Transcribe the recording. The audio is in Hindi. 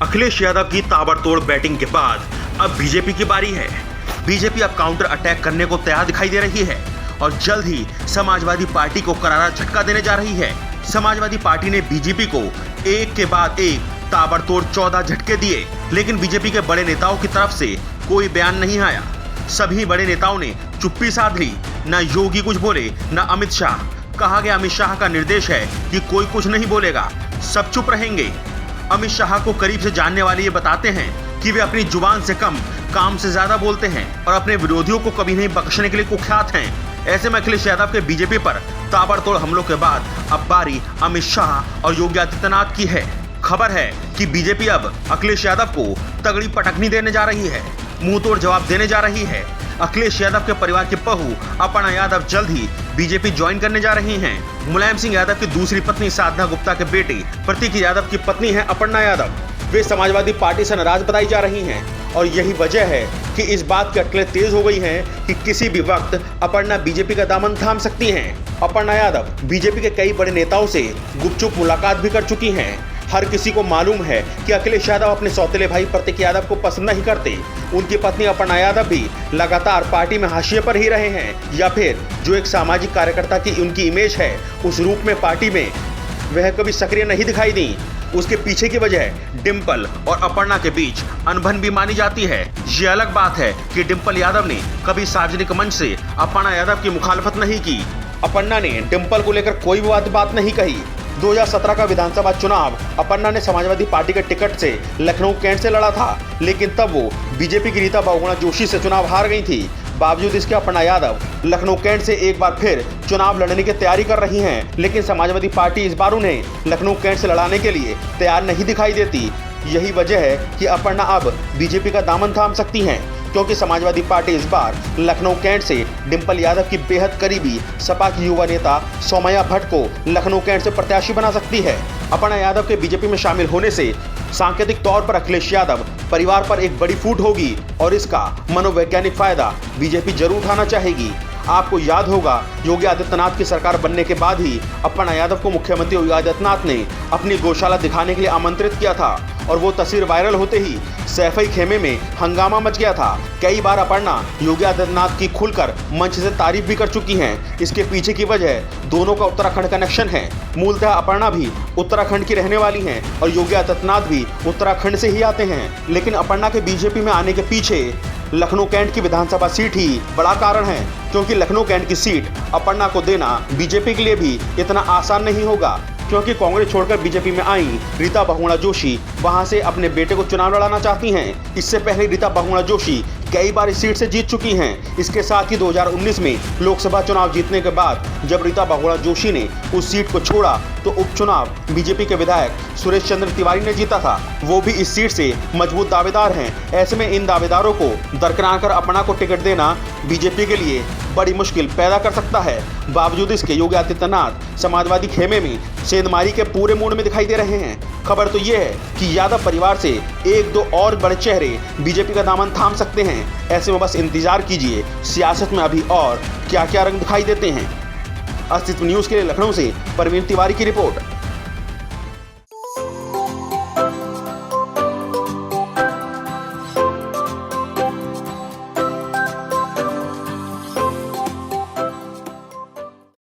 अखिलेश यादव की ताबड़तोड़ बैटिंग के बाद अब बीजेपी की बारी है। बीजेपी अब काउंटर अटैक करने को तैयार दिखाई दे रही है और जल्द ही समाजवादी पार्टी को करारा झटका देने जा रही है। समाजवादी पार्टी ने बीजेपी को एक के बाद एक ताबड़तोड़ 14 झटके दिए, लेकिन बीजेपी के बड़े नेताओं की तरफ से कोई बयान नहीं आया। सभी बड़े नेताओं ने चुप्पी साध ली। न योगी कुछ बोले, न अमित शाह। कहा गया अमित शाह का निर्देश है कि कोई कुछ नहीं बोलेगा, सब चुप रहेंगे। अमित शाह को करीब से जानने वाले ये बताते हैं कि वे अपनी जुबान से कम काम से ज्यादा बोलते हैं और अपने विरोधियों को कभी नहीं बख्शने के लिए कुख्यात हैं। ऐसे में अखिलेश यादव के बीजेपी पर ताबड़तोड़ हमलों के बाद अब बारी अमित शाह और योगी आदित्यनाथ की है। खबर है कि बीजेपी अब अखिलेश यादव को तगड़ी पटकनी देने जा रही है, मुंह तोड़ जवाब देने जा रही है। अखिलेश यादव के परिवार की बहू अपर्णा यादव जल्द ही बीजेपी ज्वाइन करने जा रही हैं। मुलायम सिंह यादव की दूसरी पत्नी साधना गुप्ता के बेटे प्रतीक यादव की पत्नी है अपर्णा यादव। वे समाजवादी पार्टी से नाराज बताई जा रही हैं और यही वजह है कि इस बात की अटकलें तेज हो गई हैं कि किसी भी वक्त अपर्णा बीजेपी का दामन थाम सकती हैं। अपर्णा यादव बीजेपी के कई बड़े नेताओं से गुपचुप मुलाकात भी कर चुकी हैं। हर किसी को मालूम है कि अखिलेश यादव अपने सौतेले भाई प्रतीक यादव को पसंद नहीं करते। उनकी पत्नी अपर्णा यादव भी लगातार पार्टी में हाशिए पर ही रहे हैं, या फिर जो एक सामाजिक कार्यकर्ता की उनकी इमेज है उस रूप में पार्टी में वह कभी सक्रिय नहीं दिखाई दी। उसके पीछे की वजह डिंपल और अपर्णा के बीच अनबन भी मानी जाती है। ये अलग बात है कि डिंपल यादव ने कभी सार्वजनिक मंच से अपर्णा यादव की मुखालफत नहीं की। अपर्णा ने डिंपल को लेकर कोई बात नहीं कही। 2017 का विधानसभा चुनाव अपर्णा ने समाजवादी पार्टी के टिकट से लखनऊ कैंट से लड़ा था, लेकिन तब वो बीजेपी की रीता बहुगुणा जोशी से चुनाव हार गई थी। बावजूद इसके अपर्णा यादव लखनऊ कैंट से एक बार फिर चुनाव लड़ने की तैयारी कर रही हैं, लेकिन समाजवादी पार्टी इस बार उन्हें लखनऊ कैंट से लड़ाने के लिए तैयार नहीं दिखाई देती। यही वजह है कि अपर्णा अब बीजेपी का दामन थाम सकती हैं, क्योंकि समाजवादी पार्टी इस बार लखनऊ कैंट से डिंपल यादव की बेहद करीबी सपा की युवा नेता सौमया भट्ट को लखनऊ कैंट से प्रत्याशी बना सकती है। अपर्णा यादव के बीजेपी में शामिल होने से सांकेतिक तौर पर अखिलेश यादव परिवार पर एक बड़ी फूट होगी और इसका मनोवैज्ञानिक फायदा बीजेपी जरूर उठाना चाहेगी। आपको याद होगा, योगी आदित्यनाथ की सरकार बनने के बाद ही अपर्णा यादव को मुख्यमंत्री योगी आदित्यनाथ ने अपनी गौशाला दिखाने के लिए आमंत्रित किया था और वो तस्वीर वायरल होते ही सैफई खेमे में हंगामा मच गया था। कई बार अपर्णा योगी आदित्यनाथ की खुलकर मंच से तारीफ भी कर चुकी हैं। इसके पीछे की वजह दोनों का उत्तराखंड कनेक्शन है। मूलतः अपर्णा भी उत्तराखंड की रहने वाली हैं और योगी आदित्यनाथ भी उत्तराखंड से ही आते हैं, लेकिन अपर्णा के बीजेपी में आने के पीछे लखनऊ कैंट की विधानसभा सीट ही बड़ा कारण है, क्योंकि लखनऊ कैंट की सीट अपर्णा को देना बीजेपी के लिए भी इतना आसान नहीं होगा, क्योंकि कांग्रेस छोड़कर बीजेपी में आई रीता बहुगुणा जोशी वहां से अपने बेटे को चुनाव लड़ाना चाहती हैं। इससे पहले रीता बहुगुणा जोशी कई बार इस सीट से जीत चुकी हैं। इसके साथ ही 2019 में लोकसभा चुनाव जीतने के बाद जब रीता बहुगुणा जोशी ने उस सीट को छोड़ा तो उपचुनाव बीजेपी के विधायक सुरेश चंद्र तिवारी ने जीता था। वो भी इस सीट से मजबूत दावेदार हैं। ऐसे में इन दावेदारों को दरकिनार कर अपर्णा को टिकट देना बीजेपी के लिए बड़ी मुश्किल पैदा कर सकता है। बावजूद इसके योगी आदित्यनाथ समाजवादी खेमे में सेंधमारी के पूरे मूड में दिखाई दे रहे हैं। खबर तो ये है कि यादव परिवार से एक दो और बड़े चेहरे बीजेपी का दामन थाम सकते हैं। ऐसे में बस इंतजार कीजिए, सियासत में अभी और क्या क्या रंग दिखाई देते हैं। अस्तित्व न्यूज के लिए लखनऊ से परवीन तिवारी की रिपोर्ट।